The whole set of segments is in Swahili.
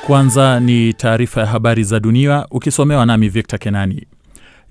Kwanza ni taarifa ya habari za dunia ukisomewa nami Victor Kenani.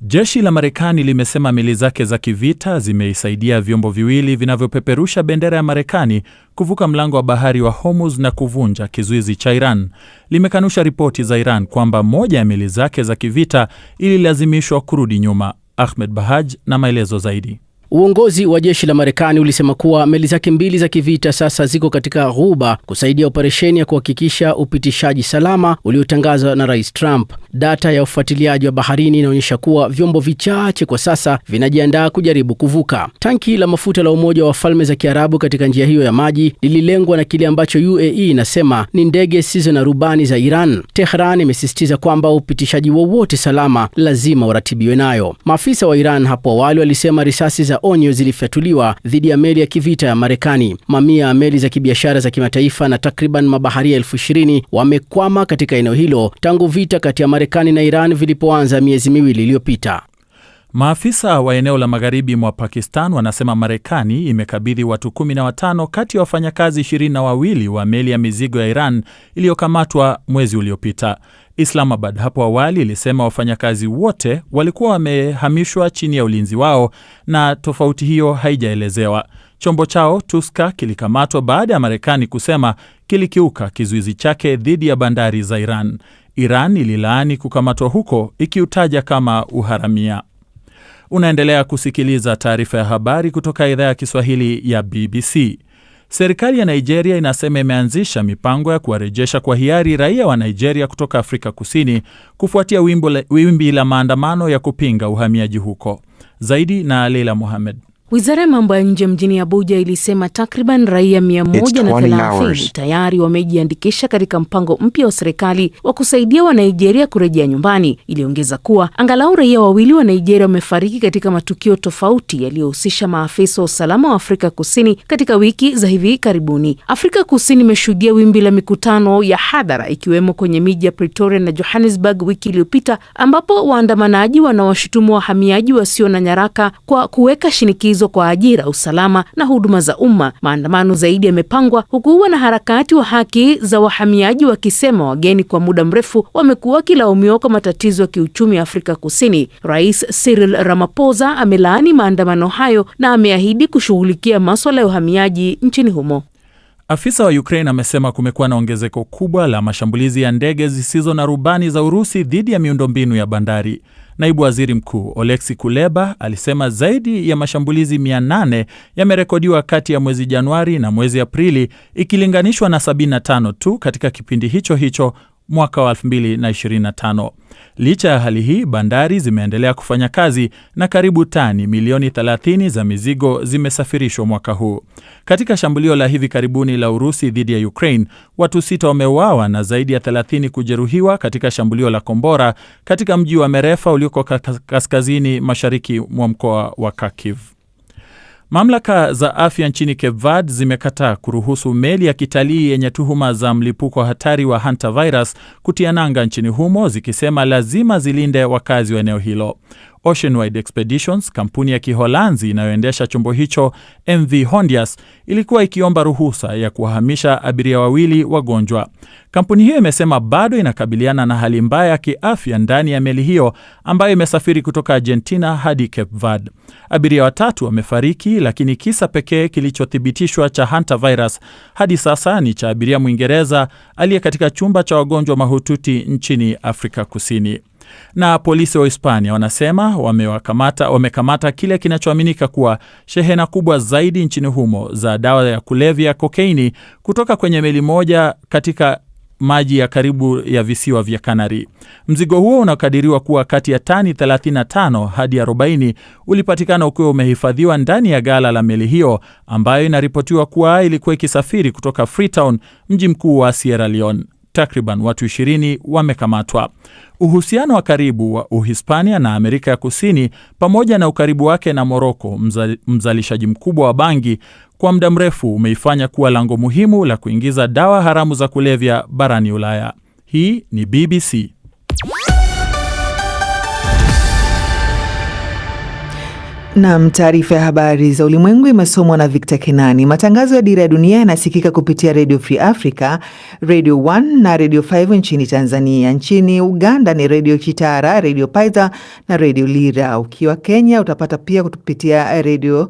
Jeshi la Marekani limesema meli zake za kivita zimeisaidia vyombo viwili vinavyopeperusha bendera ya Marekani kuvuka mlango wa bahari wa Hormuz na kuvunja kizuizi cha Iran. Limekanusha ripoti za Iran kwamba moja ya meli zake za kivita ililazimishwa kurudi nyuma. Ahmed Bahaj na maelezo zaidi. Uongozi wa jeshi la Marekani ulisema kuwa meli zake mbili za kivita sasa ziko katika ghuba kusaidia operesheni ya kuhakikisha upitishaji salama uliotangazwa na Rais Trump. Data ya ufuatiliaji wa baharini inaonyesha kuwa vyombo vichache kwa sasa vinajiandaa kujaribu kuvuka. Tanki la mafuta la Umoja wa Falme za Kiarabu katika njia hiyo ya maji lililengwa na kile ambacho UAE inasema ni ndege zisizo na rubani za Iran. Tehran imesisitiza kwamba upitishaji wowote salama lazima uratibiwe nayo. Maafisa wa Iran hapo awali walisema risasi za onyo zilifyatuliwa dhidi ya meli ya kivita ya Marekani. Mamia ya meli za kibiashara za kimataifa na takriban mabaharia 20,000 wamekwama katika eneo hilo tangu vita kati ya Marekani na Iran vilipoanza miezi miwili iliyopita. Maafisa wa eneo la magharibi mwa Pakistan wanasema Marekani imekabidhi watu 15 kati ya wafanyakazi 22 wa meli ya mizigo ya Iran iliyokamatwa mwezi uliopita. Islamabad hapo awali ilisema wafanyakazi wote walikuwa wamehamishwa chini ya ulinzi wao na tofauti hiyo haijaelezewa. Chombo chao Tuska kilikamatwa baada ya Marekani kusema kilikiuka kizuizi chake dhidi ya bandari za Iran. Iran ililaani kukamatwa huko ikiutaja kama uharamia. Unaendelea kusikiliza taarifa ya habari kutoka idhaa ya Kiswahili ya BBC. Serikali ya Nigeria inasema imeanzisha mipango ya kuwarejesha kwa hiari raia wa Nigeria kutoka Afrika Kusini kufuatia wimbi la maandamano ya kupinga uhamiaji huko. Zaidi na Leila Mohamed. Wizara ya mambo ya nje mjini Abuja ilisema takriban raia 130 tayari wamejiandikisha katika mpango mpya wa serikali wa kusaidia wa Nigeria kurejea nyumbani. Iliongeza kuwa angalau raia 2 wa Nigeria wamefariki katika matukio tofauti yaliyohusisha maafisa wa usalama wa Afrika Kusini katika wiki za hivi karibuni. Afrika Kusini imeshuhudia wimbi la mikutano ya hadhara ikiwemo kwenye miji ya Pretoria na Johannesburg wiki iliyopita, ambapo waandamanaji wanawashutumu wahamiaji wasio na nyaraka kwa kuweka shinikizo kwa ajira, usalama na huduma za umma. Maandamano zaidi yamepangwa huku wanaharakati wa haki za wahamiaji wakisema wageni kwa muda mrefu wamekuwa wakilaumiwa kwa matatizo ya kiuchumi ya Afrika Kusini. Rais Cyril Ramaphosa amelaani maandamano hayo na ameahidi kushughulikia masuala ya uhamiaji nchini humo. Afisa wa Ukraine amesema kumekuwa na ongezeko kubwa la mashambulizi ya ndege zisizo na rubani za Urusi dhidi ya miundombinu ya bandari. Naibu Waziri Mkuu Oleksiy Kuleba alisema zaidi ya mashambulizi 800 yamerekodiwa kati ya mwezi Januari na mwezi Aprili ikilinganishwa na 75 tu katika kipindi hicho mwaka wa 2025. Licha ya hali hii, bandari zimeendelea kufanya kazi na karibu tani milioni 30 za mizigo zimesafirishwa mwaka huu. Katika shambulio la hivi karibuni la Urusi dhidi ya Ukraine, watu 6 wameuawa na zaidi ya 30 kujeruhiwa katika shambulio la kombora katika mji wa Merefa ulioko kaskazini mashariki mwa mkoa wa Kharkiv. Mamlaka za afya nchini Cape Verde zimekataa kuruhusu meli ya kitalii yenye tuhuma za mlipuko hatari wa hantavirus kutia nanga nchini humo, zikisema lazima zilinde wakazi wa eneo hilo. Oceanwide Expeditions, kampuni ya Kiholanzi inayoendesha chombo hicho MV Hondias, ilikuwa ikiomba ruhusa ya kuwahamisha abiria 2 wagonjwa. Kampuni hiyo imesema bado inakabiliana na hali mbaya ya kiafya ndani ya meli hiyo ambayo imesafiri kutoka Argentina hadi Cape Verde. Abiria 3 wamefariki, lakini kisa pekee kilichothibitishwa cha hantavirus hadi sasa ni cha abiria Mwingereza aliye katika chumba cha wagonjwa mahututi nchini Afrika Kusini. Na polisi wa Hispania wanasema wamekamata kile kinachoaminika kuwa shehena kubwa zaidi nchini humo za dawa ya kulevya kokaini kutoka kwenye meli moja katika maji ya karibu ya visiwa vya Kanari. Mzigo huo unakadiriwa kuwa kati ya tani 35 hadi 40 ulipatikana ukiwa umehifadhiwa ndani ya ghala la meli hiyo ambayo inaripotiwa kuwa ilikuwa ikisafiri kutoka Freetown, mji mkuu wa Sierra Leone. Takriban watu 20 wamekamatwa. Uhusiano wa karibu wa Uhispania na Amerika ya Kusini pamoja na ukaribu wake na Morocco, mzalishaji mkubwa wa bangi, kwa muda mrefu umeifanya kuwa lango muhimu la kuingiza dawa haramu za kulevya barani Ulaya. Hii ni BBC. Naam, taarifa ya habari za ulimwengu imesomwa na Victor Kenani. Matangazo ya Dira ya Dunia yanasikika kupitia Radio Free Africa, Radio 1 na Radio 5 nchini Tanzania. Nchini Uganda ni Radio Kitara, Radio Paidha na Radio Lira. Ukiwa Kenya utapata pia kupitia Radio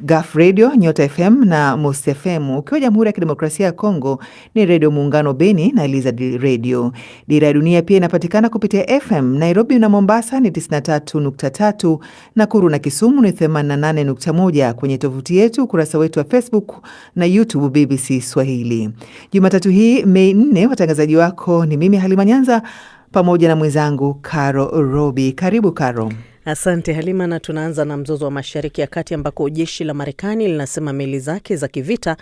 Gaf Radio, Nyota FM na Most FM. Ukiwa Jamhuri ya Kidemokrasia ya Kongo ni Radio Muungano Beni na Elizad Radio. Dira ya Dunia pia inapatikana kupitia FM. Nairobi na Mombasa ni 93.3, Nakuru na Kisumu ni 88.1. Kwenye tovuti yetu, ukurasa wetu wa Facebook na YouTube BBC Swahili. Jumatatu hii Mei 4, watangazaji wako ni mimi Halima Nyanza pamoja na mwenzangu Karo Robi. Karibu Karo. Asante Halima, na tunaanza na mzozo wa Mashariki ya Kati ambako jeshi la Marekani linasema meli zake za kivita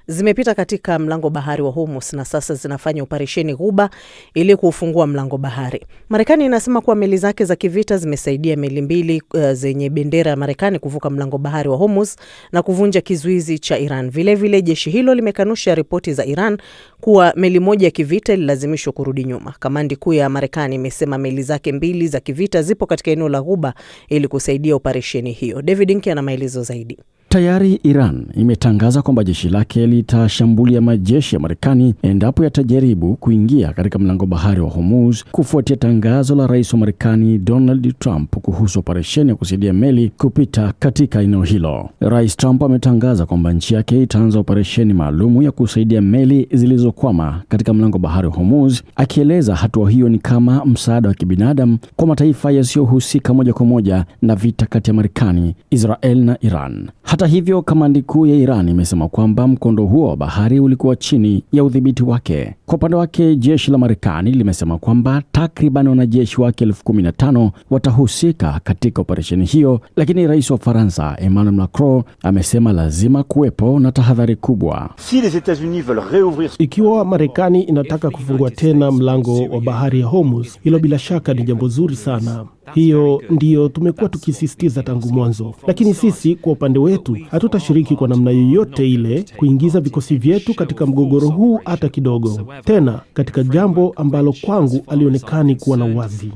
zimepita katika mlango bahari wa Hormuz na sasa zinafanya operesheni Ghuba ili kufungua mlango bahari. Marekani inasema kuwa meli zake za kivita zimesaidia meli mbili zenye bendera ya Marekani kuvuka mlango bahari wa Hormuz na kuvunja kizuizi cha Iran. Vile jeshi hilo limekanusha ripoti za Iran kuwa meli moja ya kivita ililazimishwa kurudi nyuma. Kamandi kuu ya Marekani imesema meli zake mbili za kivita zipo katika eneo la Ghuba ili kusaidia operesheni hiyo. David Inki ana maelezo zaidi. Tayari Iran imetangaza kwamba jeshi lake litashambulia majeshi ya Marekani endapo yatajaribu kuingia katika mlango bahari wa Hormuz kufuatia tangazo la Rais wa Marekani Donald Trump kuhusu operesheni ya kusaidia meli kupita katika eneo hilo. Rais Trump ametangaza kwamba nchi yake itaanza operesheni maalumu ya kusaidia meli zilizokwama katika mlango bahari wa Hormuz, akieleza hatua hiyo ni kama msaada wa kibinadamu kwa mataifa yasiyohusika moja kwa moja na vita kati ya Marekani, Israel na Iran. Hata hivyo, kamandi kuu ya Iran imesema kwamba mkondo huo wa bahari ulikuwa chini ya udhibiti wake. Kwa upande wake, jeshi la Marekani limesema kwamba takriban wanajeshi wake 15,000 watahusika katika operesheni hiyo, lakini rais wa Faransa Emmanuel Macron amesema lazima kuwepo na tahadhari kubwa. Ikiwa Marekani inataka kufungua tena mlango wa bahari ya Hormuz, hilo bila shaka ni jambo zuri sana. Hiyo ndiyo tumekuwa tukisisitiza tangu mwanzo, lakini sisi kwa upande wetu hatutashiriki kwa namna yoyote ile kuingiza vikosi vyetu katika mgogoro huu hata kidogo, tena katika jambo ambalo kwangu alionekani kuwa na uwazi.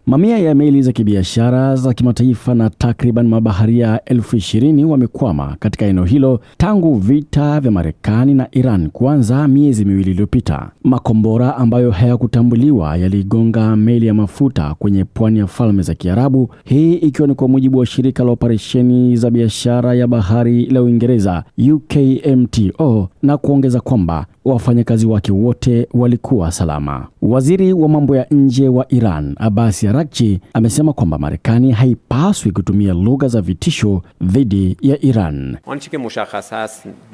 Mamia ya meli za kibiashara za kimataifa na takriban mabaharia 20,000 wamekwama katika eneo hilo tangu vita vya Marekani na Iran kuanza miezi miwili iliyopita. Makombora ambayo hayakutambuliwa yaligonga meli ya mafuta kwenye pwani ya Falme za Kiarabu, hii ikiwa ni kwa mujibu wa shirika la operesheni za biashara ya bahari la Uingereza UKMTO, na kuongeza kwamba wafanyakazi wake wote walikuwa salama. Waziri wa mambo ya nje wa Iran Abbas Araghchi amesema kwamba Marekani haipaswi kutumia lugha za vitisho dhidi ya Iran.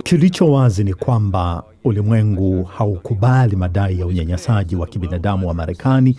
Kilicho wazi ni kwamba ulimwengu haukubali madai ya unyanyasaji wa kibinadamu wa Marekani,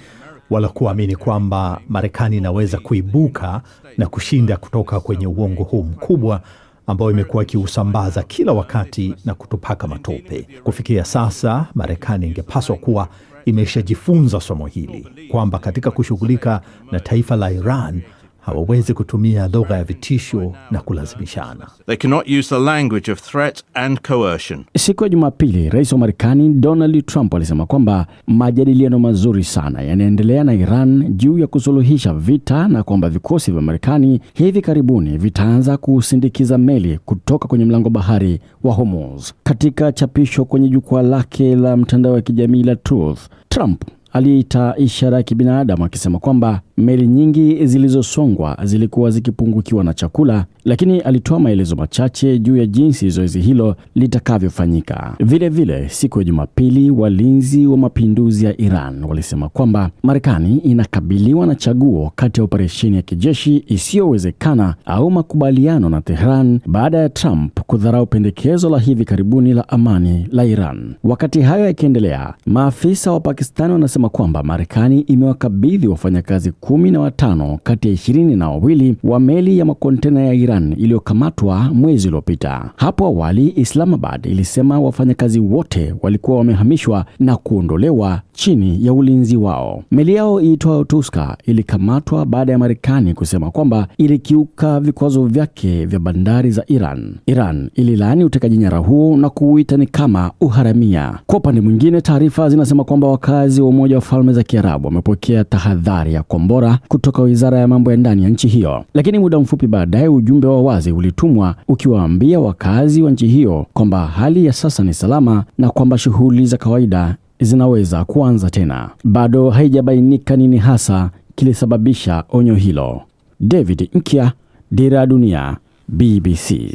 wala kuamini kwamba Marekani inaweza kuibuka na kushinda kutoka kwenye uongo huu mkubwa ambao imekuwa ikiusambaza kila wakati na kutupaka matope. Kufikia sasa, Marekani ingepaswa kuwa imeshajifunza somo hili, kwamba katika kushughulika na taifa la Iran hawawezi kutumia lugha ya vitisho na kulazimishana. They cannot use the language of threat and coercion. Siku ya Jumapili, Rais wa Marekani Donald Trump alisema kwamba majadiliano mazuri sana yanaendelea na Iran juu ya kusuluhisha vita na kwamba vikosi vya Marekani hivi karibuni vitaanza kusindikiza meli kutoka kwenye mlango bahari wa Hormuz. Katika chapisho kwenye jukwaa lake la mtandao wa kijamii la Truth, Trump aliita ishara ya kibinadamu akisema kwamba meli nyingi zilizosongwa zilikuwa zikipungukiwa na chakula, lakini alitoa maelezo machache juu ya jinsi zoezi hilo litakavyofanyika. Vile siku ya Jumapili, walinzi wa mapinduzi ya Iran walisema kwamba Marekani inakabiliwa na chaguo kati ya operesheni ya kijeshi isiyowezekana au makubaliano na Tehran baada ya Trump kudharau pendekezo la hivi karibuni la amani la Iran. Wakati hayo yakiendelea, maafisa wa Pakistan wanasema kwamba Marekani imewakabidhi wafanyakazi 15 kati ya 22 wa meli ya makontena ya Iran iliyokamatwa mwezi uliopita. Hapo awali, Islamabad ilisema wafanyakazi wote walikuwa wamehamishwa na kuondolewa chini ya ulinzi wao. Meli yao iitwayo Tuska ilikamatwa baada ya Marekani kusema kwamba ilikiuka vikwazo vyake vya bandari za Iran. Iran ililaani utekaji nyara huo na kuuita ni kama uharamia. Kwa upande mwingine, taarifa zinasema kwamba wakazi wa Umoja wa Falme za Kiarabu wamepokea tahadhari ya kombora makombora kutoka Wizara ya Mambo ya Ndani ya nchi hiyo. Lakini muda mfupi baadaye ujumbe wa wazi ulitumwa ukiwaambia wakazi wa nchi hiyo kwamba hali ya sasa ni salama na kwamba shughuli za kawaida zinaweza kuanza tena. Bado haijabainika nini hasa kilisababisha onyo hilo. David Nkya, Dira ya Dunia, BBC.